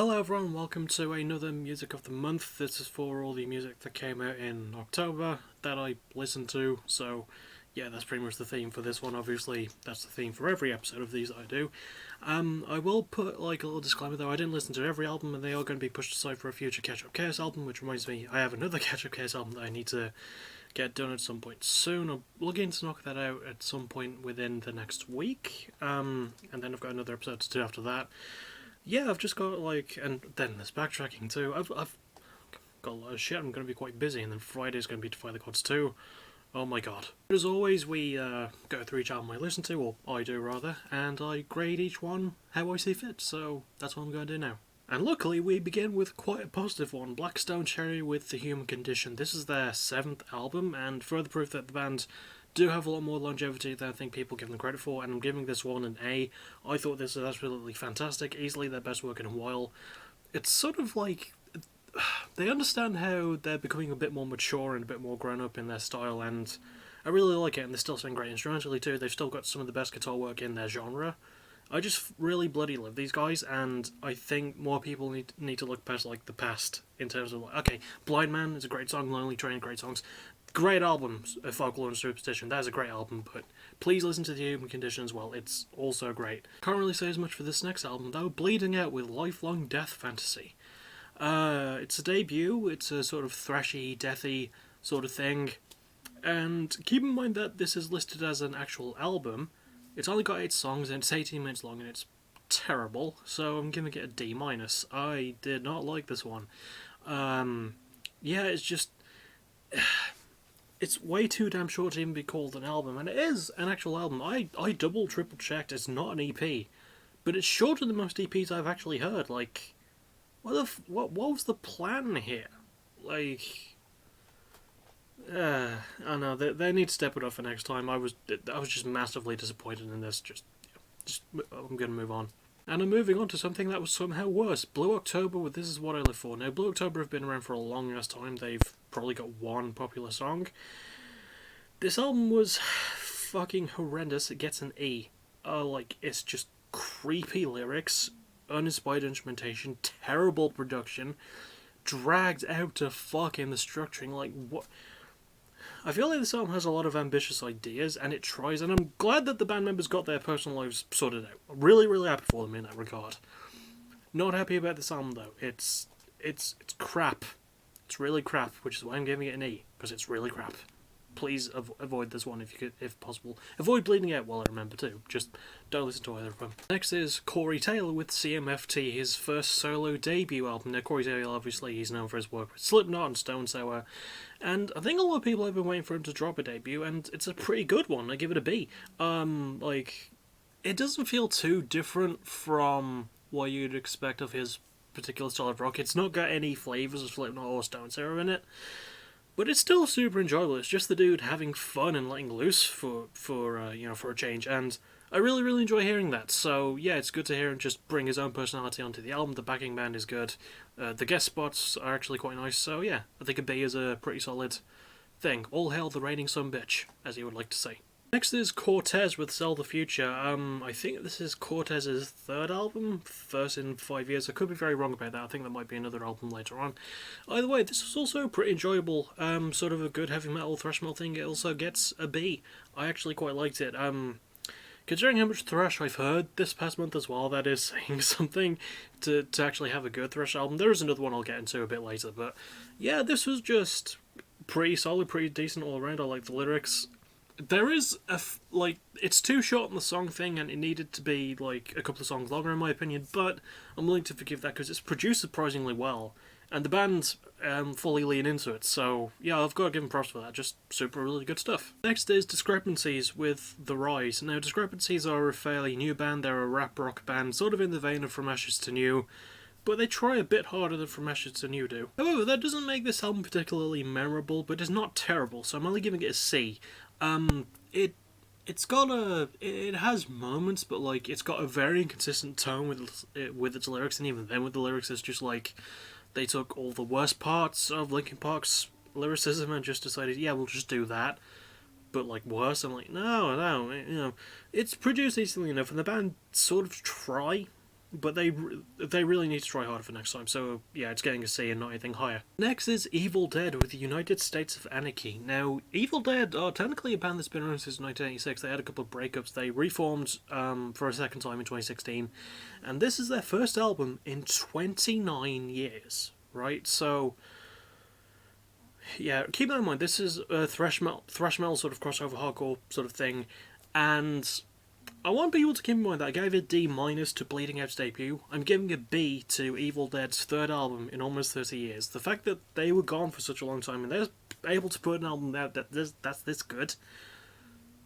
Hello everyone, welcome to another Music of the Month. This is for all the music that came out in October that I listened to, so yeah, that's pretty much the theme for this one. Obviously, that's the theme for every episode of these that I do. I will put like a little disclaimer though, I didn't listen to every album and they are going to be pushed aside for a future Catch Up Chaos album, which reminds me, I have another Catch Up Chaos album that I need to get done at some point soon. I'm looking to knock that out at some point within the next week, and then I've got another episode to do after that. Yeah, I've just got and then there's backtracking too. I've got a lot of shit. I'm going to be quite busy, and then Friday's going to be Defy the Gods too. Oh my god. As always, we go through each album I listen to, or I do rather, and I grade each one how I see fit, so that's what I'm going to do now. And luckily, we begin with quite a positive one, Black Stone Cherry with The Human Condition. This is their 7th album, and further proof that the band do have a lot more longevity than I think people give them credit for, and I'm giving this one an A. I thought this was absolutely fantastic, easily their best work in a while. It's sort of like they understand how they're becoming a bit more mature and a bit more grown up in their style, and I really like it, and they still sound great instrumentally too. They've still got some of the best guitar work in their genre. I just really bloody love these guys, and I think more people need to look past like the past in terms of okay, Blind Man is a great song, Lonely Train, great songs. Great album, Folklore and Superstition. That is a great album, but please listen to The Human Condition as well. It's also great. Can't really say as much for this next album, though. Bleeding Out with Lifelong Death Fantasy. It's a debut. It's a sort of thrashy, deathy sort of thing. And keep in mind that this is listed as an actual album. It's only got 8 songs, and it's 18 minutes long, and it's terrible. So I'm giving it a D-. I did not like this one. Yeah, it's just... It's way too damn short to even be called an album, and it is an actual album. I double, triple checked, it's not an EP. But it's shorter than most EPs I've actually heard. Like, what was the plan here? Like, I don't know, they need to step it up for next time. I was just massively disappointed in this. I'm gonna move on. And I'm moving on to something that was somehow worse. Blue October with This Is What I Live For. Now, Blue October have been around for a long ass time. They've probably got one popular song. This album was fucking horrendous. It gets an E. It's just creepy lyrics, uninspired instrumentation, terrible production, dragged out to fuck in the structuring. Like, what? I feel like this album has a lot of ambitious ideas, and it tries, and I'm glad that the band members got their personal lives sorted out. Really, really happy for them in that regard. Not happy about this album, though. It's crap. It's really crap, which is why I'm giving it an E, because it's really crap. Please avoid this one if possible. Avoid Bleeding Out while I remember too. Just don't listen to either of them. Next is Corey Taylor with CMFT, his first solo debut album. Now, Corey Taylor, obviously, he's known for his work with Slipknot and Stone Sour, and I think a lot of people have been waiting for him to drop a debut, and it's a pretty good one. I give it a B. It doesn't feel too different from what you'd expect of his particular style of rock. It's not got any flavours of Slipknot or Stone Sour in it. But it's still super enjoyable. It's just the dude having fun and letting loose for a change, and I really, really enjoy hearing that. So yeah, it's good to hear him just bring his own personality onto the album. The backing band is good. The guest spots are actually quite nice. So yeah, I think a B is a pretty solid thing. All hail the reigning son bitch, as he would like to say. Next is Cortez with Sell the Future. I think this is Cortez's 3rd album, first in 5 years. I could be very wrong about that. I think that might be another album later on. Either way, this was also pretty enjoyable. Sort of a good heavy metal, thrash metal thing. It also gets a B. I actually quite liked it. Considering how much thrash I've heard this past month as well, that is saying something to actually have a good thrash album. There is another one I'll get into a bit later, but yeah, this was just pretty solid, pretty decent all around. I like the lyrics. There is it's too short on the song thing, and it needed to be like a couple of songs longer in my opinion, but I'm willing to forgive that because it's produced surprisingly well, and the band fully lean into it, so yeah, I've got to give them props for that. Just super really good stuff. Next is Discrepancies with The Rise. Now, Discrepancies are a fairly new band. They're a rap rock band, sort of in the vein of From Ashes to New, but they try a bit harder than From Ashes to New do. However, that doesn't make this album particularly memorable, but it's not terrible, so I'm only giving it a C. It has moments, but like it's got a very inconsistent tone with its lyrics, and even then with the lyrics, it's just like they took all the worst parts of Linkin Park's lyricism and just decided, yeah, we'll just do that, but like worse. I'm like, no, it's produced decently enough, and the band sort of try but they really need to try harder for next time. So yeah, it's getting a C and not anything higher. Next is Evil Dead with the United States of Anarchy. Now, Evil Dead are technically a band that's been around since 1986. They had a couple of breakups. They reformed for a second time in 2016, and this is their first album in 29 years. Right, so yeah, keep that in mind. This is a thrash metal sort of crossover hardcore sort of thing, and I want people to keep in mind that I gave a D minus to Bleeding Edge's debut. I'm giving a B to Evil Dead's third album in almost 30 years. The fact that they were gone for such a long time and they're able to put an album out that's this good,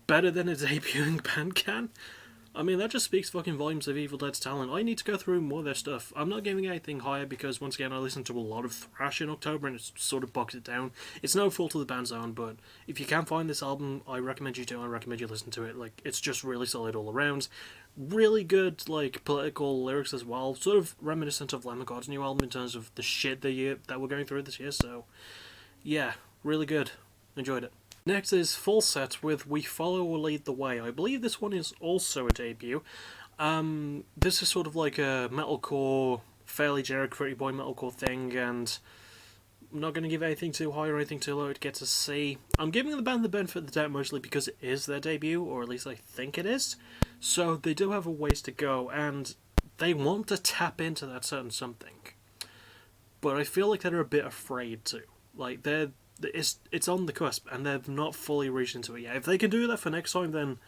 better than a debuting band can, I mean, that just speaks fucking volumes of Evil Dead's talent. I need to go through more of their stuff. I'm not giving anything higher because, once again, I listened to a lot of thrash in October and it sort of boxed it down. It's no fault of the band's own, but if you can find this album, I recommend you do. I recommend you listen to it. Like, it's just really solid all around. Really good, like, political lyrics as well. Sort of reminiscent of Lamb of God's new album in terms of the shit that we're going through this year. So, yeah, really good. Enjoyed it. Next is Falset with We Follow or Lead the Way. I believe this one is also a debut. This is sort of like a metalcore, fairly generic Pretty Boy metalcore thing, and I'm not going to give anything too high or anything too low. It gets a C. I'm giving the band the benefit of the doubt mostly because it is their debut, or at least I think it is. So they do have a ways to go, and they want to tap into that certain something. But I feel like they're a bit afraid to. Like, it's on the cusp, and they've not fully reached into it yet. If they can do that for next time, then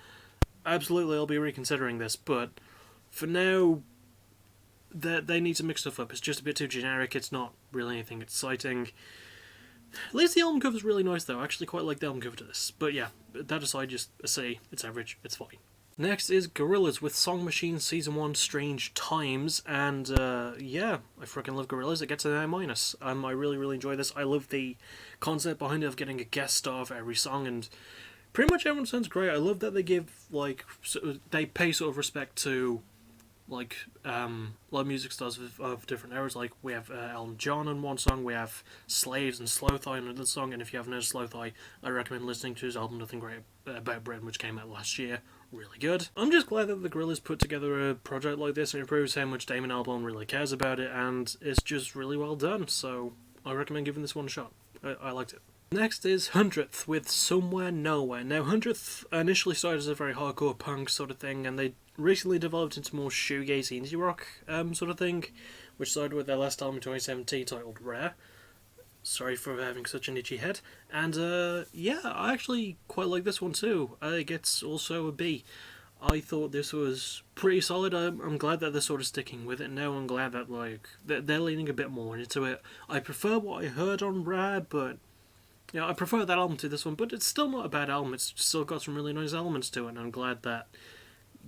absolutely I'll be reconsidering this. But for now, they need to mix stuff up. It's just a bit too generic. It's not really anything exciting. At least the album cover's really nice, though. I actually quite like the album cover to this. But yeah, that aside, just a C. It's average. It's fine. Next is Gorillaz with Song Machine Season 1 Strange Times, and yeah, I freaking love Gorillaz. It gets an A-. I really, really enjoy this. I love the concept behind it of getting a guest star for every song, and pretty much everyone sounds great. I love that they give, like, they pay sort of respect to, like, a lot of music stars of different eras. Like, we have Elton John on one song, we have Slaves and Slow Thigh on another song, and if you haven't heard Slow Thigh, I recommend listening to his album Nothing Great About Britain, which came out last year. Really good. I'm just glad that the Gorillaz put together a project like this, and it proves how much Damon Albarn really cares about it, and it's just really well done, so I recommend giving this one a shot. I liked it. Next is 100th with Somewhere Nowhere. Now, 100th initially started as a very hardcore punk sort of thing, and they recently developed into more shoegazy indie rock sort of thing, which started with their last album in 2017 titled Rare. Sorry for having such an itchy head. And yeah, I actually quite like this one too. It gets also a B. I thought this was pretty solid. I'm glad that they're sort of sticking with it now. I'm glad that like they're leaning a bit more into it. I prefer what I heard on Rare, but you know, I prefer that album to this one. But it's still not a bad album. It's still got some really nice elements to it, and I'm glad that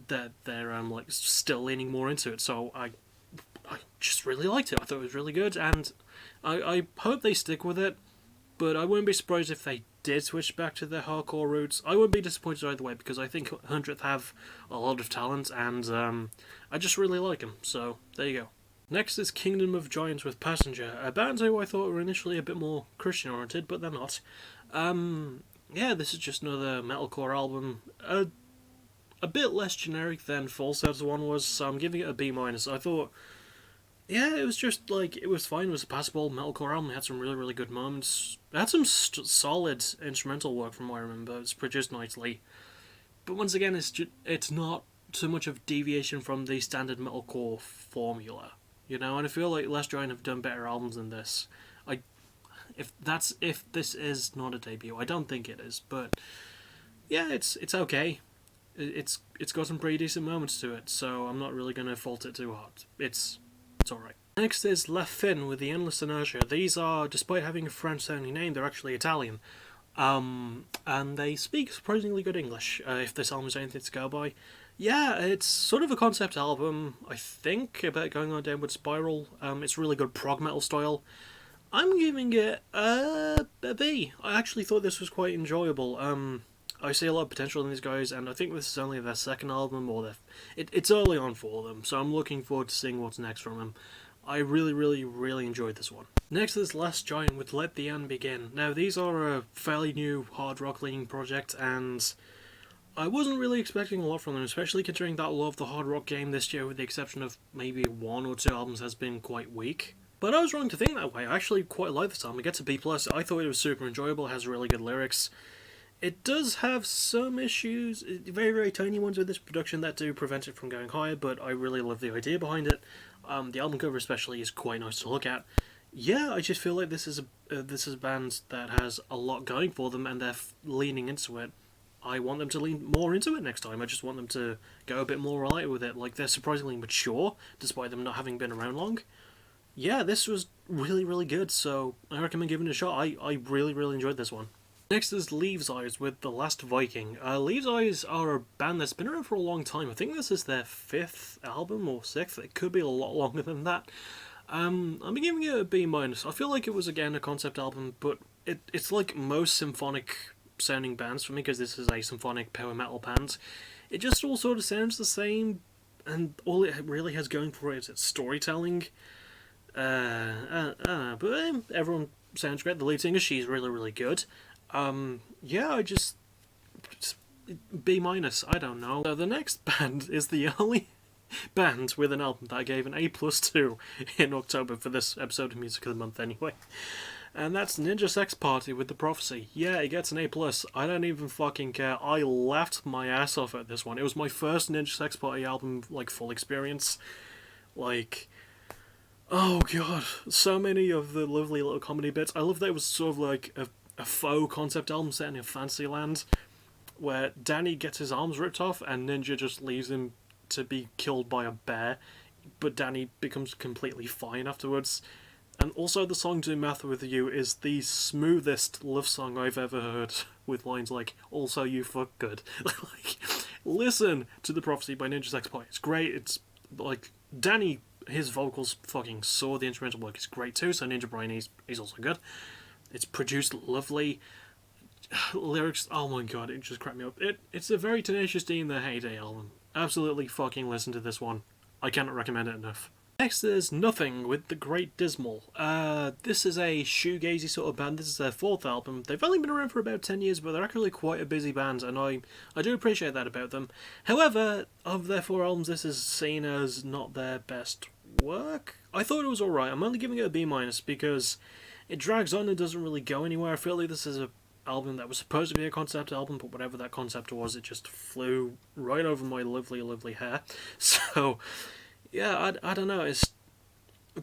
they're like still leaning more into it. So I just really liked it. I thought it was really good, and I hope they stick with it, but I wouldn't be surprised if they did switch back to their hardcore roots. I wouldn't be disappointed either way, because I think 100th have a lot of talent, and I just really like them, so there you go. Next is Kingdom of Giants with Passenger, a band who I thought were initially a bit more Christian-oriented, but they're not. Yeah, this is just another metalcore album, a bit less generic than Falset's one was, so I'm giving it a B-. I thought, yeah, it was just, like, it was fine. It was a passable metalcore album. It had some really, really good moments. It had some solid instrumental work from what I remember. It's produced nicely. But once again, it's not so much of deviation from the standard metalcore formula, you know? And I feel like Last Giant have done better albums than this. If this is not a debut, I don't think it is, but yeah, it's okay. It's got some pretty decent moments to it, so I'm not really going to fault it too hard. It's alright. Next is La Fin with The Endless Inertia. These are, despite having a French-sounding name, they're actually Italian. And they speak surprisingly good English, if this album is anything to go by. Yeah, it's sort of a concept album, I think, about going on a downward spiral. It's really good prog metal style. I'm giving it a B. I actually thought this was quite enjoyable. I see a lot of potential in these guys, and I think this is only their second album, or it's early on for them, so I'm looking forward to seeing what's next from them. I really, really, really enjoyed this one. Next is Last Giant with Let the End Begin. Now, these are a fairly new hard rock leaning project, and I wasn't really expecting a lot from them, especially considering that a lot of the hard rock game this year, with the exception of maybe 1 or 2 albums, has been quite weak. But I was wrong to think that way. I actually quite like this album. It gets a B+. I thought it was super enjoyable, has really good lyrics. It does have some issues, very, very tiny ones with this production that do prevent it from going higher, but I really love the idea behind it. The album cover especially is quite nice to look at. Yeah, I just feel like this is a band that has a lot going for them, and they're leaning into it. I want them to lean more into it next time. I just want them to go a bit more light with it. Like, they're surprisingly mature, despite them not having been around long. Yeah, this was really, really good, so I recommend giving it a shot. I really, really enjoyed this one. Next is Leaves' Eyes with The Last Viking. Leaves' Eyes are a band that's been around for a long time. I think this is their 5th album or 6th. It could be a lot longer than that. I'm giving it a B-. I feel like it was, again, a concept album, but it's like most symphonic sounding bands for me, because this is a symphonic power metal band. It just all sort of sounds the same, and all it really has going for it is its storytelling. But everyone sounds great. The lead singer, she's really, really good. Yeah, I just B-. I don't know. The next band is the only band with an album that I gave an A+2 in October for this episode of Music of the Month anyway. And that's Ninja Sex Party with The Prophecy. Yeah, it gets an A+. I don't even fucking care. I laughed my ass off at this one. It was my first Ninja Sex Party album, like, full experience. Like, oh god, so many of the lovely little comedy bits. I love that it was sort of like a faux concept album set in a fantasy land, where Danny gets his arms ripped off and Ninja just leaves him to be killed by a bear, but Danny becomes completely fine afterwards. And also the song Do Math With You is the smoothest love song I've ever heard, with lines like, also you fuck good. Like, listen to The Prophecy by Ninja Sex Party. It's great. It's like, Danny, his vocals fucking soar. The instrumental work is great too, so Ninja Brian, he's also good. It's produced lovely. Lyrics, oh my god, it just cracked me up. It's a very Tenacious D in their heyday album. Absolutely fucking listen to this one. I cannot recommend it enough. Next is Nothing with The Great Dismal. This is a shoegazy sort of band. This is their 4th album. They've only been around for about 10 years, but they're actually quite a busy band, and I do appreciate that about them. However, of their 4 albums, this is seen as not their best work. I thought it was alright. I'm only giving it a B- because it drags on and doesn't really go anywhere. I feel like this is a album that was supposed to be a concept album, but whatever that concept was, it just flew right over my lovely, lovely hair. So, yeah, I don't know.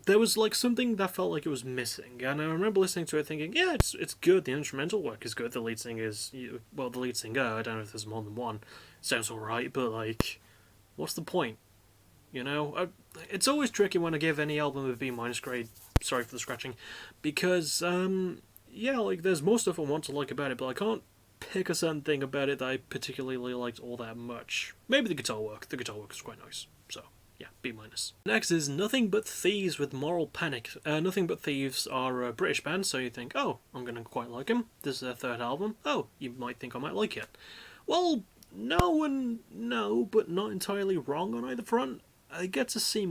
There was like something that felt like it was missing, and I remember listening to it thinking, yeah, it's good. The instrumental work is good. The lead singer is, well, the lead singer. I don't know if there's more than one. Sounds alright, but like, what's the point? You know, it's always tricky when I give any album a B- grade. Sorry for the scratching, because yeah, like, there's more stuff I want to like about it, but I can't pick a certain thing about it that I particularly liked all that much. Maybe the guitar work. The guitar work is quite nice, so yeah, B-. Next is Nothing But Thieves with Moral Panic. Nothing But Thieves are a British band, so you think, oh, I'm going to quite like them. This is their 3rd album. Oh, you might think I might like it. Well, no and no, but not entirely wrong on either front. It gets a C-.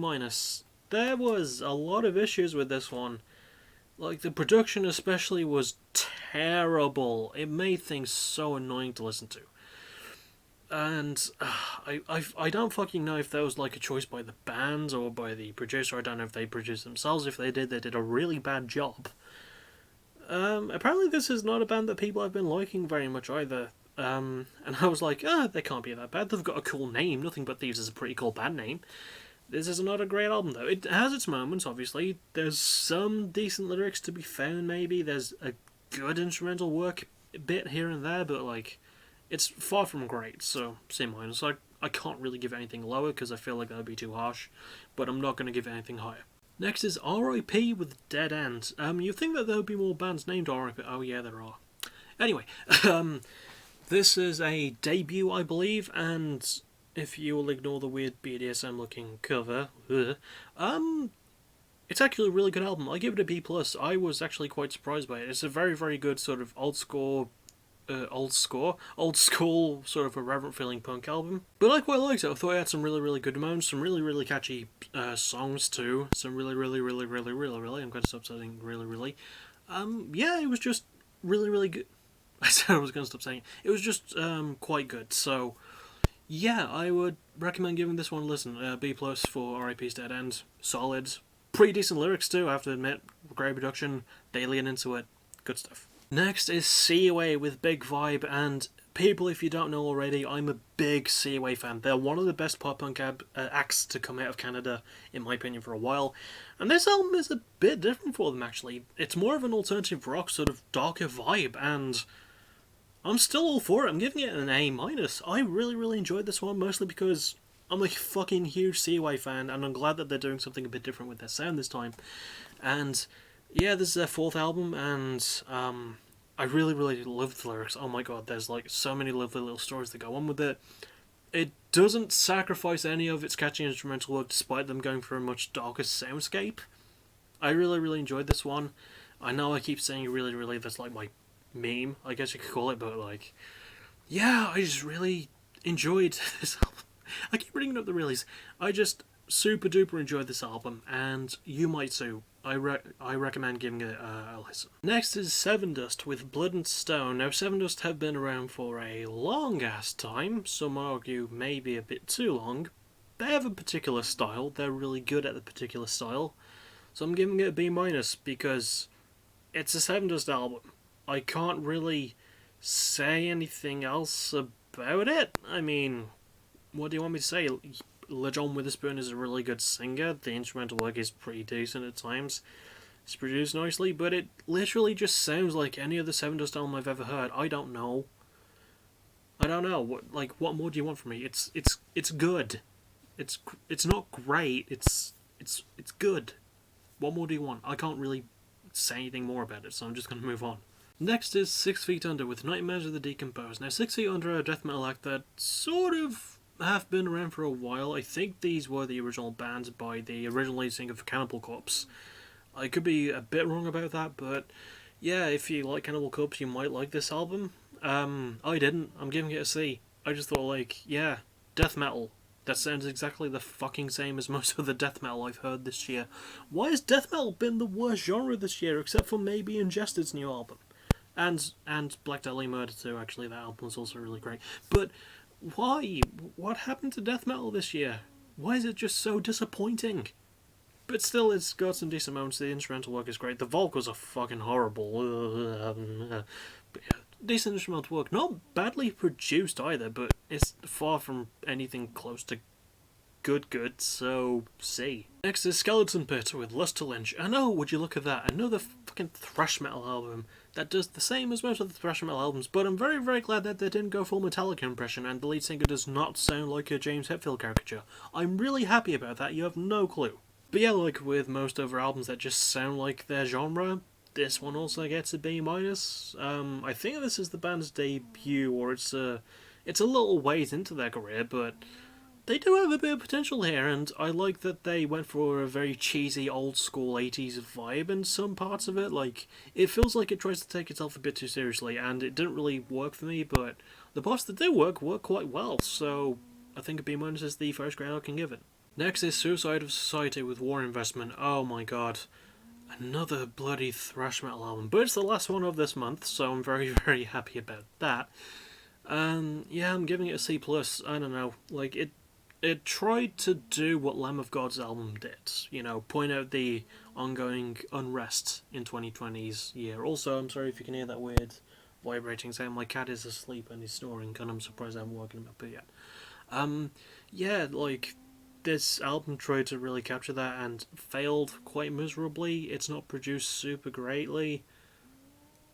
There was a lot of issues with this one. Like, the production especially was terrible. It made things so annoying to listen to. And I don't fucking know if that was like a choice by the band or by the producer. I don't know if they produced themselves. If they did a really bad job. Apparently this is not a band that people have been liking very much either. And I was like, they can't be that bad. They've got a cool name. Nothing But Thieves is a pretty cool band name. This is not a great album, though. It has its moments, obviously. There's some decent lyrics to be found, maybe. There's a good instrumental work bit here and there, but, like, it's far from great, so C-. I can't really give anything lower, because I feel like that would be too harsh, but I'm not going to give anything higher. Next is R.I.P. with Dead End. You'd think that there would be more bands named R.I.P. Oh, yeah, there are. Anyway, this is a debut, I believe, and if you will ignore the weird BDSM-looking cover, it's actually a really good album. I give it a B+. I was actually quite surprised by it. It's a very, very good sort of old school sort of irreverent feeling punk album. But I quite liked it. I thought it had some really, really good moments, some really, really catchy songs too. Some really, really, really, really, really, really, I'm going to stop saying really, really. Yeah, it was just really, really good. I said I was going to stop saying it. It was just quite good. So yeah, I would recommend giving this one a listen. B plus for R.I.P.'s Dead End. Solid. Pretty decent lyrics too, I have to admit. Great production. They lean into it. Good stuff. Next is Seaway with Big Vibe, and people, if you don't know already, I'm a big Seaway fan. They're one of the best pop punk acts to come out of Canada, in my opinion, for a while. And this album is a bit different for them, actually. It's more of an alternative rock, sort of darker vibe, and I'm still all for it. I'm giving it an A minus. I really, really enjoyed this one, mostly because I'm a fucking huge Seaway fan, and I'm glad that they're doing something a bit different with their sound this time. And yeah, this is their fourth album, and I really, really love the lyrics. Oh my god, there's like so many lovely little stories that go on with it. It doesn't sacrifice any of its catchy instrumental work, despite them going for a much darker soundscape. I really, really enjoyed this one. I know I keep saying really, really, that's like my meme, I guess you could call it, but like, yeah, I just really enjoyed this album. I keep bringing up the reallys. I just super duper enjoyed this album, and you might too. I recommend giving it a listen. Next is Sevendust with Blood and Stone. Now, Sevendust have been around for a long ass time. Some argue maybe a bit too long. They have a particular style. They're really good at the particular style. So I'm giving it a B minus because it's a Sevendust album. I can't really say anything else about it. I mean, what do you want me to say? John Witherspoon is a really good singer. The instrumental work is pretty decent at times. It's produced nicely, but it literally just sounds like any other Sevendust album I've ever heard. I don't know. What more do you want from me? It's good. It's not great. It's good. What more do you want? I can't really say anything more about it, so I'm just going to move on. Next is 6 Feet Under with Nightmares of the Decomposed. Now, 6 Feet Under are a death metal act that sort of have been around for a while. I think these were the original bands by the original lead singer for Cannibal Corpse. I could be a bit wrong about that, but yeah, if you like Cannibal Corpse, you might like this album. I didn't. I'm giving it a C. I just thought, like, yeah, death metal. That sounds exactly the fucking same as most of the death metal I've heard this year. Why has death metal been the worst genre this year, except for maybe Ingested's new album? And Black Dahlia Murder too, actually, that album was also really great. But why? What happened to death metal this year? Why is it just so disappointing? But still, it's got some decent moments. The instrumental work is great. The vocals are fucking horrible. But yeah, decent instrumental work. Not badly produced either, but it's far from anything close to good, so C. Next is Skeleton Pit with Lust to Lynch. And oh, would you look at that, another fucking thrash metal album that does the same as most of the thrash metal albums, but I'm very, very glad that they didn't go full Metallica impression and the lead singer does not sound like a James Hetfield caricature. I'm really happy about that, you have no clue. But yeah, like with most other albums that just sound like their genre, this one also gets a B minus. I think this is the band's debut, or it's a little ways into their career, but they do have a bit of potential here, and I like that they went for a very cheesy, old-school 80s vibe in some parts of it. Like, it feels like it tries to take itself a bit too seriously, and it didn't really work for me, but the parts that do work quite well, so I think a B- is the first grade I can give it. Next is Suicide of Society with War Investment. Oh my god. Another bloody thrash metal album, but it's the last one of this month, so I'm very, very happy about that. Yeah, I'm giving it a C+. I don't know, like, it tried to do what Lamb of God's album did, you know, point out the ongoing unrest in 2020's year. Also, I'm sorry if you can hear that weird vibrating sound. My cat is asleep and he's snoring, and I'm surprised I haven't woken him up yet. Yeah, like, this album tried to really capture that and failed quite miserably. It's not produced super greatly,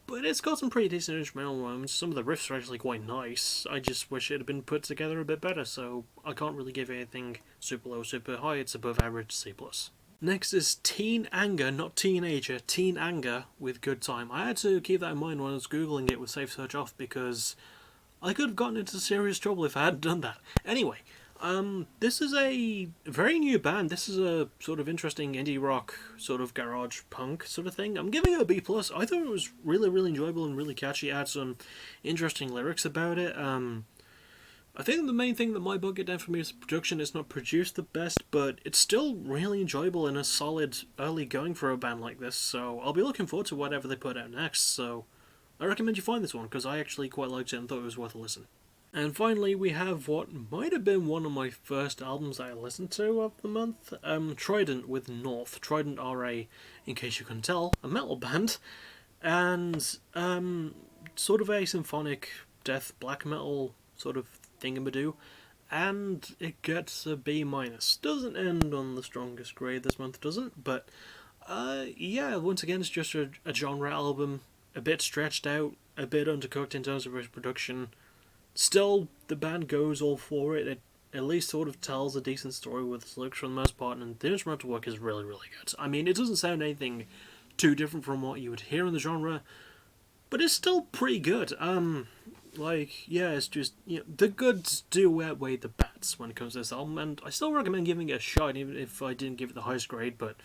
but it's got some pretty decent instrumental moments. Some of the riffs are actually quite nice. I just wish it had been put together a bit better, so I can't really give anything super low, super high. It's above average C+. Next is Teen Anger, not Teenager, Teen Anger with Good Time. I had to keep that in mind when I was googling it with Safe Search off, because I could have gotten into serious trouble if I hadn't done that. Anyway, this is a very new band. This is a sort of interesting indie rock, sort of garage punk sort of thing. I'm giving it a B+. I thought it was really, really enjoyable and really catchy. It had some interesting lyrics about it. I think the main thing that might bug it down for me is the production. It's not produced the best, but it's still really enjoyable and a solid early going for a band like this. So I'll be looking forward to whatever they put out next. So I recommend you find this one, because I actually quite liked it and thought it was worth a listen. And finally, we have what might have been one of my first albums that I listened to of the month, Trident with North. Trident are in case you can tell, a metal band, and sort of a symphonic death black metal sort of thingamadoo, and it gets a B minus. Doesn't end on the strongest grade this month, doesn't, but yeah, once again, it's just a genre album, a bit stretched out, a bit undercooked in terms of its production. Still, the band goes all for it. It at least sort of tells a decent story with its lyrics for the most part, and the instrumental work is really, really good. I mean, it doesn't sound anything too different from what you would hear in the genre, but it's still pretty good. It's just, the goods do outweigh the bads when it comes to this album, and I still recommend giving it a shot, even if I didn't give it the highest grade, but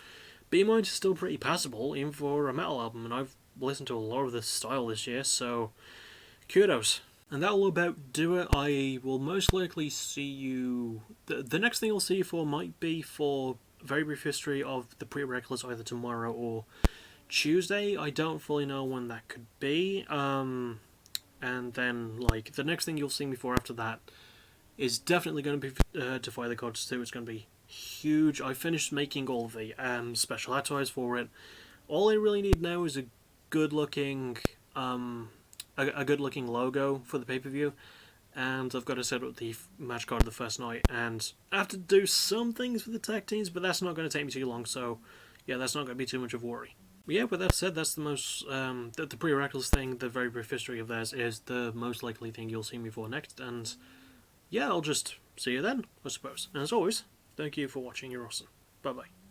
B- is still pretty passable, even for a metal album, and I've listened to a lot of this style this year, so kudos. And that will about do it. I will most likely see you... The next thing I'll see you for might be for Very Brief History of the Prereckless either tomorrow or Tuesday. I don't fully know when that could be. And then, the next thing you'll see me for after that is definitely going to be Defy the Gods 2. It's going to be huge. I finished making all the special attires for it. All I really need now is a good-looking... a good-looking logo for the pay-per-view, and I've got to set up the match card the first night, and I have to do some things with the tag teams, but that's not going to take me too long, so yeah, that's not going to be too much of a worry. But yeah, with that said, that's the most, the pre-reckless thing, the Very Brief History of theirs is the most likely thing you'll see me for next, and yeah, I'll just see you then, I suppose. And as always, thank you for watching, you're awesome. Bye-bye.